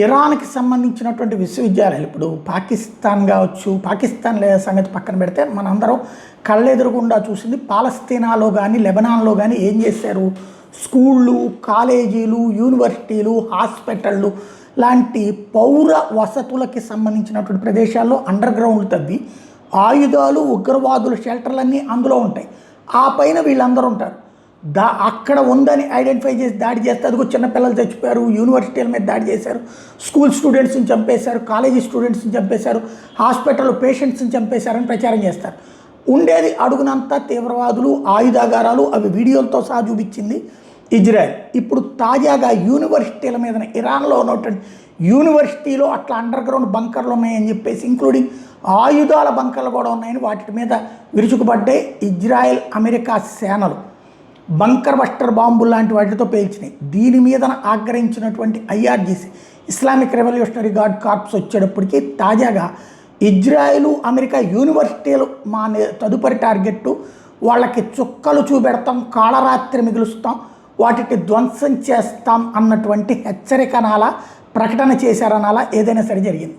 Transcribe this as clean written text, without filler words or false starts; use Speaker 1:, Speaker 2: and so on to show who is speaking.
Speaker 1: ఇరాన్కి సంబంధించినటువంటి విశ్వవిద్యాలయాలు ఇప్పుడు పాకిస్తాన్ కావచ్చు, పాకిస్తాన్ సంగతి పక్కన పెడితే మనందరం కళ్ళెదురుగుండా చూసింది పాలస్తీనాలో కానీ లెబనాన్లో కానీ ఏం చేశారు. స్కూళ్ళు, కాలేజీలు, యూనివర్సిటీలు, హాస్పిటళ్ళు లాంటి పౌర వసతులకి సంబంధించినటువంటి ప్రదేశాల్లో అండర్ గ్రౌండ్ తవ్వి ఆయుధాలు, ఉగ్రవాదుల షెల్టర్లన్నీ అందులో ఉంటాయి. ఆ పైన వీళ్ళందరూ ఉంటారు. అక్కడ ఉందని ఐడెంటిఫై చేసి దాడి చేస్తే అదిగో చిన్నపిల్లలు చచ్చిపోయారు, యూనివర్సిటీల మీద దాడి చేశారు, స్కూల్ స్టూడెంట్స్ని చంపేశారు, కాలేజీ స్టూడెంట్స్ని చంపేశారు, హాస్పిటల్లో పేషెంట్స్ని చంపేశారని ప్రచారం చేస్తారు. ఉండేది అడుగునంతా తీవ్రవాదులు, ఆయుధాగారాలు. అవి వీడియోలతో సహా చూపించింది ఇజ్రాయెల్. ఇప్పుడు తాజాగా యూనివర్సిటీల మీద ఇరాన్లో ఉన్నటువంటి యూనివర్సిటీలో అట్లా అండర్ గ్రౌండ్ బంకర్లు ఉన్నాయని చెప్పేసి, ఇంక్లూడింగ్ ఆయుధాల బంకర్లు కూడా ఉన్నాయని వాటి మీద విరుచుకుపడ్డాయి ఇజ్రాయెల్ అమెరికా సేనలు. బంకర్ బస్టర్ బాంబులు లాంటి వాటితో పేల్చినాయి. దీని మీద ఆగ్రహించినటువంటి IRGC, Islamic revolutionary guard corps వచ్చేటప్పటికి తాజాగా ఇజ్రాయెలు, అమెరికా యూనివర్సిటీలు మా తదుపరి టార్గెట్టు, వాళ్ళకి చుక్కలు చూపెడతాం, కాళరాత్రి మిగులుస్తాం, వాటిని ధ్వంసం చేస్తాం అన్నటువంటి హెచ్చరికనాలా, ప్రకటన చేశారనాలా, ఏదైనా సరే జరిగింది.